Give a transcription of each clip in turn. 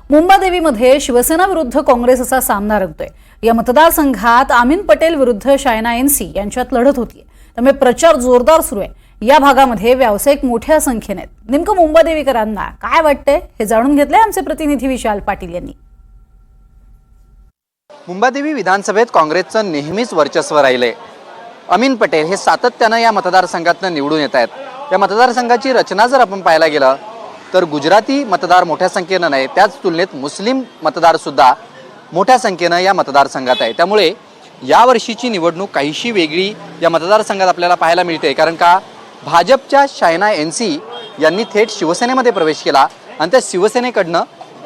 मुंबादेवीमध्ये शिवसेना विरुद्ध काँग्रेस असा सामना रंगतोय। या मतदारसंघात अमीन पटेल विरुद्ध शायना एनसी यांच्यात लढत होतीये, त्यामुळे प्रचार जोरदार सुरू आहे। या भागामध्ये व्यावसायिक मोठ्या संख्येने आहेत। नेमकं मुंबादेवीकरांना काय वाटतंय हे जाणून घेतलंय आमचे प्रतिनिधी विशाल पाटील यांनी। मुंबादेवी विधानसभेत काँग्रेसचं नेहमीच वर्चस्व राहिलंय। अमीन पटेल हे सातत्यानं या मतदारसंघातून निवडून येत आहेत। या मतदारसंघाची रचना जर आपण पाहायला गेलं तर गुजराती मतदार मोठ्या संख्येनं नाही, त्याच तुलनेत मुस्लिम मतदार सुद्धा मोठ्या संख्येनं या मतदारसंघात आहे। त्यामुळे यावर्षीची निवडणूक काहीशी वेगळी या मतदारसंघात आपल्याला पाहायला मिळते, कारण का भाजपच्या शायना एनसी यांनी थेट शिवसेनेमध्ये प्रवेश केला आणि त्या शिवसेनेकडनं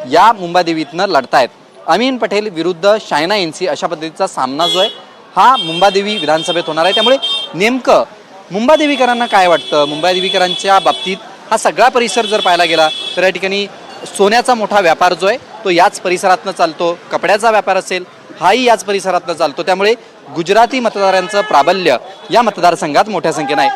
या मुंबादेवीतनं लढतायत। अमीन पटेल विरुद्ध शायना एनसी अशा पद्धतीचा सामना जो आहे हा मुंबादेवी विधानसभेत होणार आहे। त्यामुळे नेमकं मुंबादेवीकरांना काय वाटतं, मुंबादेवीकरांच्या बाबतीत हा सगळा परिसर जर पाहायला गेला तर या ठिकाणी सोन्याचा मोठा व्यापार जो आहे तो याच परिसरातनं चालतो, कपड्याचा व्यापार असेल हाही याच परिसरातनं चालतो। त्यामुळे गुजराती मतदारांचं प्राबल्य या मतदारसंघात मोठ्या संख्येनं आहे।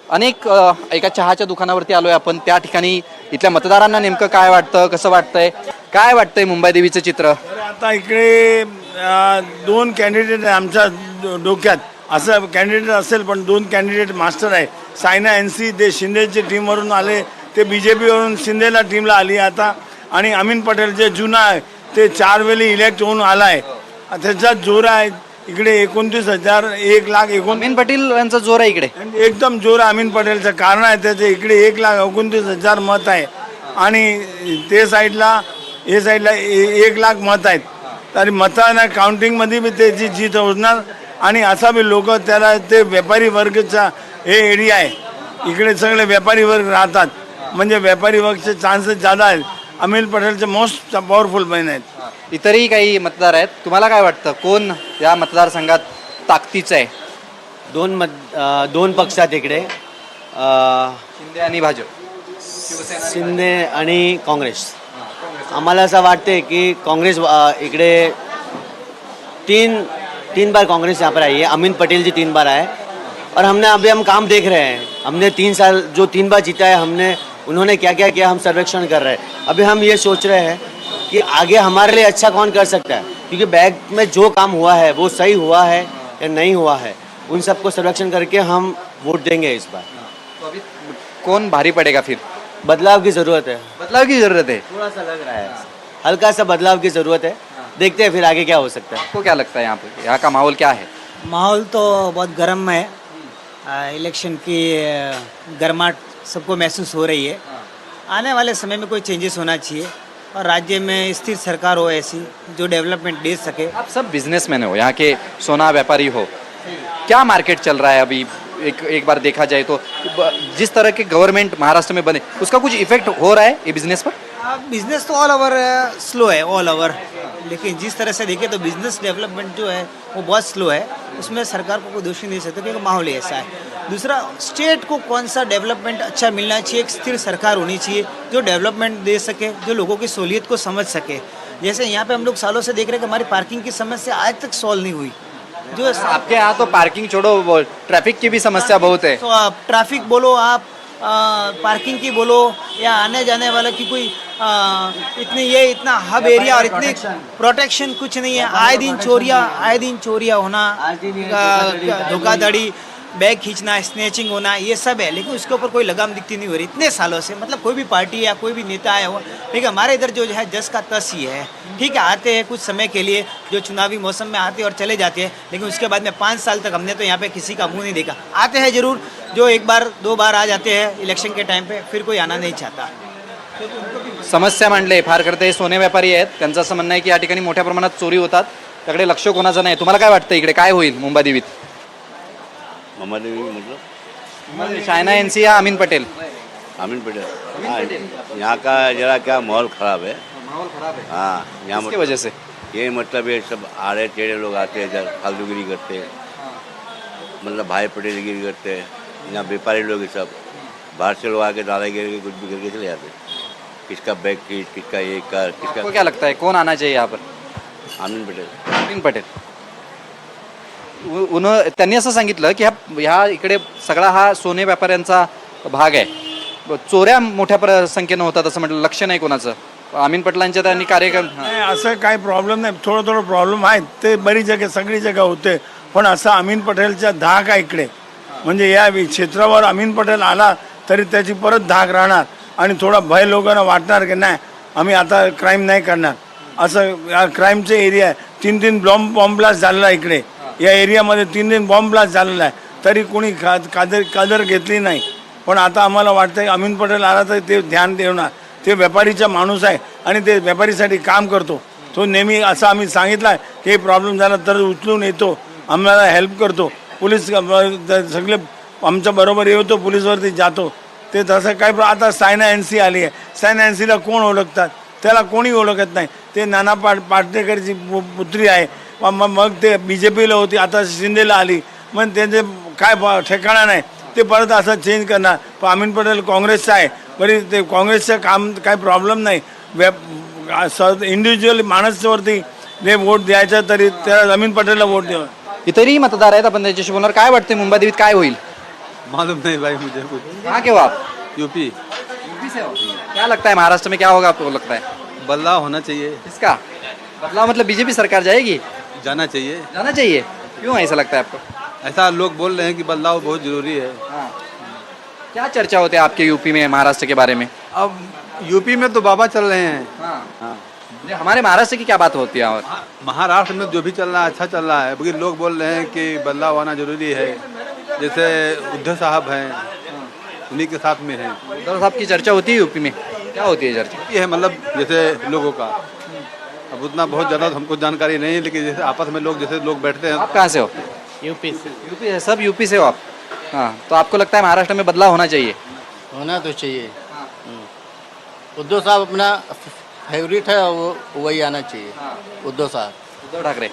अनेक एका चहाच्या दुकानावरती आलोय आपण, त्या ठिकाणी इथल्या मतदारांना नेमकं काय वाटतं, कसं वाटतंय, काय वाटतंय मुंबादेवीचं चित्र? आता इकडे दोन कॅन्डिडेट आहे आमच्या डोक्यात, असं कॅन्डिडेट असेल पण दोन कॅन्डिडेट मास्टर आहे। सायना एनसी ते शिंदेच्या टीमवरून आले, ते बीजेपीवरून शिंदेला टीमला आली आता, आणि अमीन पटेल जे जुना आहे ते 4 वेळी इलेक्ट होऊन आला आहे, त्याचा जोर आहे इकडे 29,000 1,00,000 अमीन पटेल यांचा जोर आहे इकडे, एकदम जोर आहे अमीन पटेलचं। कारण आहे त्याचे इकडे 1,29,000 मत आहे आणि ते साईडला 1,00,000 मत आहेत। तरी मतांना काउंटिंगमध्ये बी त्याची जीत होणार, आणि असा बी लोक त्याला ते व्यापारी वर्गचा हे एरिया आहे, इकडे सगळे व्यापारी वर्ग राहतात, म्हणजे व्यापारी वर्गचे चान्सेस जादा आहेत। अमीन पटेलचे मोस्ट पॉवरफुल बहीण आहेत। इतरही काही मतदार आहेत, तुम्हाला काय वाटतं कोण या मतदारसंघात ताकदीचं आहे? दोन पक्ष आहेत इकडे, शिंदे आणि भाजप, शिंदे आणि काँग्रेस। आम्हाला असं वाटते कि कांग्रेस इकडे तीन बार कांग्रेस यहाँ पर आई है, अमीन पटेल जी 3 बार आए, और हम काम देख रहे हैं। हमने 3 साल जो 3 बार जीता है, उन्होंने क्या क्या किया हम सर्वेक्षण कर रहे हैं। अभी हम ये सोच रहे हैं कि आगे हमारे लिए अच्छा कौन कर सकता है, क्योंकि बैग में जो काम हुआ है वो सही हुआ है या नहीं हुआ है, उन सबको सर्वेक्षण करके हम वोट देंगे इस बार। तो अभी कौन भारी पड़ेगा फिर? बदलाव की ज़रूरत है, बदलाव की जरूरत है, थोड़ा सा लग रहा है, हल्का सा बदलाव की ज़रूरत है। देखते हैं फिर आगे क्या हो सकता है। आपको क्या लगता है यहाँ पे यहाँ का माहौल क्या है? माहौल तो बहुत गर्म है, इलेक्शन की गर्माहट सबको महसूस हो रही है। आने वाले समय में कोई चेंजेस होना चाहिए और राज्य में स्थिर सरकार हो ऐसी जो डेवलपमेंट दे सके। आप सब बिजनेसमैन हो, यहाँ के सोना व्यापारी हो, क्या मार्केट चल रहा है अभी? एक बार देखा जाए तो जिस तरह के गवर्नमेंट महाराष्ट्र में बने उसका कुछ इफेक्ट हो रहा है ये बिजनेस पर? बिजनेस तो ऑल ओवर स्लो है, ऑल ओवर, लेकिन जिस तरह से देखें तो बिजनेस डेवलपमेंट जो है वो बहुत स्लो है। उसमें सरकार को कोई दोषी नहीं सकते क्योंकि माहौल ही ऐसा है। दूसरा, स्टेट को कौन सा डेवलपमेंट अच्छा मिलना चाहिए, एक स्थिर सरकार होनी चाहिए जो डेवलपमेंट दे सके, जो लोगों की सहूलियत को समझ सके। जैसे यहाँ पे हम लोग सालों से देख रहे हैं कि हमारी पार्किंग की समस्या आज तक सॉल्व नहीं हुई। जो आपके यहाँ तो पार्किंग छोड़ो, ट्रैफिक की भी समस्या बहुत है। तो आप ट्रैफिक बोलो, आप पार्किंग की बोलो, या आने जाने वाला की कोई इतना हब एरिया और इतनी प्रोटेक्शन कुछ नहीं है। आए दिन चोरियाँ होना, धोखाधड़ी, बैग खींचना, स्नैचिंग होना, ये सब है, लेकिन उसके ऊपर कोई लगाम दिखती नहीं हो रही इतने सालों से। मतलब कोई भी पार्टी या कोई भी नेता आया हो, लेकिन हमारे इधर जो है जस का तस ही है। ठीक है, आते हैं कुछ समय के लिए, जो चुनावी मौसम में आते हैं और चले जाते हैं, लेकिन उसके बाद में 5 साल तक हमने तो यहाँ पे किसी का मुंह नहीं देखा। आते हैं जरूर, जो 1 बार 2 बार आ जाते हैं इलेक्शन के टाइम पे, फिर कोई आना नहीं चाहता। समस्या मांडले फार करते सोने व्यापारी आहेत, त्यांचं असं म्हणणं आहे की या ठिकाणी मोठ्या प्रमाणात चोरी होतात, त्याकडे लक्ष कोणाचं नाही। तुम्हाला काय वाटतं इकडे काय होईल मुंबादेवीत? मुंबादेवी मतलब शायना एनसी या अमीन पटेल? अमीन पटेल। हाँ, यहाँ का जरा क्या माहौल ख़राब है। माहौल खराब है, हाँ, यहाँ किसकी वजह से? ये मतलब ये सब आड़े टेढ़े लोग आते हैं, इधर फालतूगिरी करते हैं, मतलब भाई पटेलगिरी करते हैं। यहाँ व्यापारी लोग ये सब बाहर से लोग आके दादागिरी के कुछ भी करके चले जाते हैं। किसका बैग खींच, किसका ये कर, किसका। आपको क्या लगता है कौन आना चाहिए यहाँ पर? अमीन पटेल। अमीन पटेल त्यांनी असं सांगितलं की ह्या इकडे सगळा हा सोने व्यापाऱ्यांचा भाग आहे, चोऱ्या मोठ्या संख्येनं होतात असं म्हटलं, लक्ष नाही कोणाचं। अमीन पटेलांच्या त्यांनी कार्यक्रम नाही असं काही प्रॉब्लेम नाही, थोडं प्रॉब्लेम आहेत ते बरी जगह सगळी जगह होते, पण असं अमीन पटेलच्या धाक आहे इकडे. म्हणजे या क्षेत्रावर अमीन पटेल आला तरी त्याची परत धाक राहणार आणि थोडा भय लोकांना वाटणार की नाही आम्ही आता क्राईम नाही करणार. असं या क्राईमचे एरिया आहे. 3 बॉम्ब ब्लास्ट झालेला आहे इकडे, या एरियामध्ये 3 बॉम्ब ब्लास्ट झालेला आहे, तरी कोणी कादर घेतली नाही. पण आता आम्हाला वाटतं की अमीन पटेल आला तर ते ध्यान देणार. ते व्यापारीचा माणूस आहे आणि ते व्यापारीसाठी काम करतो. तो नेहमी असं आम्ही सांगितलं आहे की प्रॉब्लेम झाला तर उचलून येतो, आम्हाला हेल्प करतो. पोलीस सगळे आमच्या बरोबर येतो, पोलीसवरती जातो. ते तसं काय आता सायना एनसी आली आहे. सायना एनसीला कोण ओळखतात? त्याला कोणी ओळखत नाही. ते नाना पाटेकरची पुत्री आहे. मग ते BJPला होती, आता शिंदेला आली. मग त्यांचे काय ठिकाणा नाही, ते परत असं चेंज करणार. पण अमीन पटेल काँग्रेसचा आहे, बरी ते काँग्रेसचं काम काय प्रॉब्लेम नाही. इंडिव्हिज्युअल माणसावरती जे वोट द्यायचं तरी त्याला अमीन पटेलला वोट द्यावं. इतरही मतदार आहेत, आपण त्यांच्याशी बोलणार. काय वाटते मुंबई देवीत काय होईल? मालूम नहीं भाई मुझे कुछ. कहाँ के हो आप? यूपी. यूपी से हो? क्या लगता है महाराष्ट्र में क्या होगा आपको लगता है? बदलाव होना चाहिए, किसका बदलाव? मतलब बीजेपी सरकार जाएगी? जाना चाहिए. जाना चाहिए. क्यों ऐसा लगता है आपको? ऐसा लोग बोल रहे हैं कि बदलाव बहुत जरूरी है. क्या चर्चा होते हैं आपके यूपी में महाराष्ट्र के बारे में? अब यूपी में तो बाबा चल रहे हैं. हाँ. हमारे महाराष्ट्र की क्या बात होती है? और महाराष्ट्र में जो भी चल रहा है अच्छा चल रहा है, क्योंकि लोग बोल रहे हैं कि बदलाव आना जरूरी है. जैसे उद्धव साहब हैं, उन्हीं के साथ में हैं. उद्धव साहब की चर्चा होती है यूपी में? क्या होती है चर्चा? ये है मतलब जैसे लोगों का. अब उतना बहुत ज़्यादा हमको जानकारी नहीं है, लेकिन जैसे आपस में लोग जैसे लोग बैठते हैं. आप कहाँ से हो? यूपी से. यूपी है, सब यूपी से हो आप? हाँ, तो आपको लगता है महाराष्ट्र में बदलाव होना चाहिए? होना तो चाहिए. उद्धव साहब अपना फेवरेट है, वो वही आना चाहिए. उद्धव साहब. उद्धव ठाकरे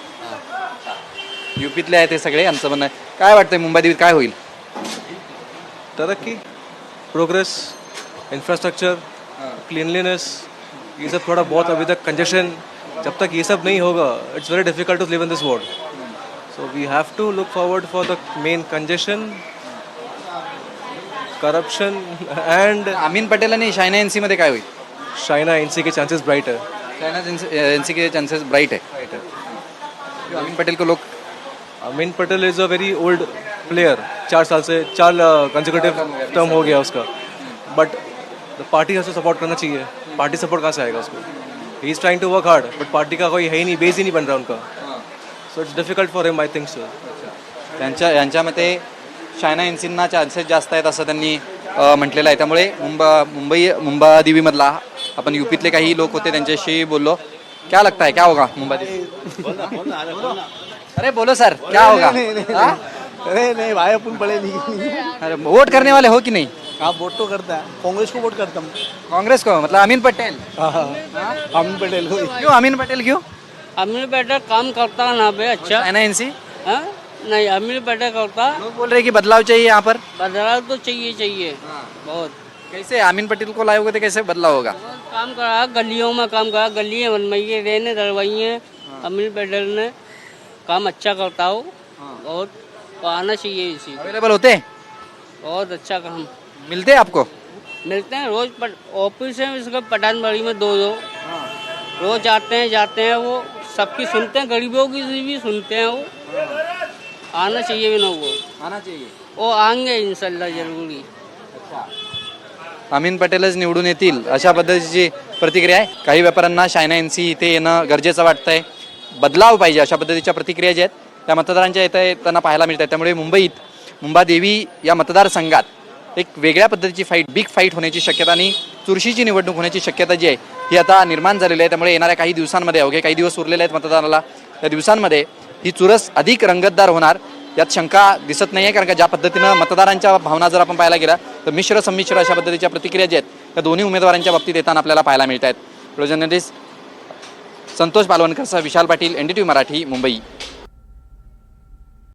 यूपीतले आहेत ते सगळे. यांचं म्हणणं आहे. काय वाटतंय मुंबई देवीत काय होईल? तरक्की, प्रोग्रेस, इंफ्रास्ट्रक्चर, क्लीनलीनेस, ये सब थोड़ा बहुत अभी तक कंजेशन. जब तक ये सब नहीं होगा, it's very difficult to live in this world. So we have to look forward for the main congestion, corruption and Amin Patel आणि शायना एनसी मध्ये काय होईल? शाइना एनसी के चांसेस ब्राइट है. शायना एनसी के चांसेस ब्राइट है. अमीन पटेल को लोग Amin Patel is a very old player. 4 साल से 4 कंसेक्यूटिव टर्म हो गया उसका. But the party has to support करना चाहिए. पार्टी सपोर्ट कहाँ से आएगा उसको? He is trying to work hard, but party का कोई है ही नहीं, बेस ही नहीं बन रहा उनका. So it's difficult for him, I think so. यांच्या मते शायना एनसींना चान्सेस जास्त आहेत असं त्यांनी म्हटलेलं आहे. त्यामुळे मुंबई देवीमधला आपण यूपीतले काही लोक होते त्यांच्याशी बोललो. क्या लगता है क्या होगा मुंबई देवी? अरे बोलो सर, क्या होगा? अरे नहीं भाई, अपन पढ़े नहीं. अरे वोट करने वाले हो कि नहीं? आप वोट तो करता है, कांग्रेस को वोट करता हूँ. कांग्रेस को मतलब अमीन पटेल? अमीन पटेल को. क्यों अमीन पटेल क्यों? अमीन पटेल काम करता है ना बे, अच्छा. शायना एनसी हाँ? नहीं, अमीन पटेल करता. लोग बोल रहे हैं कि बदलाव चाहिए यहाँ पर. बदलाव तो चाहिए बहुत. कैसे अमीन पटेल को लाए होगे तो कैसे बदलाव होगा? काम करा, गलियों में काम करा, गलियाँ बनवाइए, रहने दरवाई हैं. अमीन पटेल ने काम अच्छा करता हो बहुत, तो आना चाहिए इसी. अवेलेबल होते हैं? बहुत अच्छा काम मिलते हैं आपको? मिलते हैं रोज. ऑफिस है इसका पठानबाड़ी में 2 रोज आते हैं वो. सबकी सुनते हैं, गरीबों की भी सुनते हैं वो. आना चाहिए भी ना वो. आना चाहिए. वो आएंगे इंशाल्लाह जरूरी. अमीन पटेलच निवडून येतील अशा पद्धतीची प्रतिक्रिया आहे. काही व्यापाऱ्यांना शायना एनसी इथे येणं गरजेचं वाटतंय. बदलाव पाहिजे अशा पद्धतीच्या प्रतिक्रिया ज्या आहेत त्या मतदारांच्या इथे त्यांना पाहायला मिळतात. त्यामुळे मुंबादेवी या मतदारसंघात एक वेगळ्या पद्धतीची फाईट, बिग फाईट होण्याची शक्यता आणि चुरशीची निवडणूक होण्याची शक्यता जी आहे ही आता निर्माण झालेली आहे. त्यामुळे येणाऱ्या काही दिवसांमध्ये, अवघे काही दिवस उरलेले आहेत मतदानाला, त्या दिवसांमध्ये ही चुरस अधिक रंगतदार होणार यात शंका दिसत नाही आहे. कारण का ज्या पद्धतीनं मतदारांच्या भावना जर आपण पाहायला गेला तर मिश्र संमिश्र अशा पद्धतीच्या प्रतिक्रिया ज्या आहेत त्या दोन्ही उमेदवारांच्या बाबतीत येताना आपल्याला पाहायला मिळत आहेत. Journalist Santosh पालवणकरसह Vishal Patil, NDTV Marathi, Mumbai.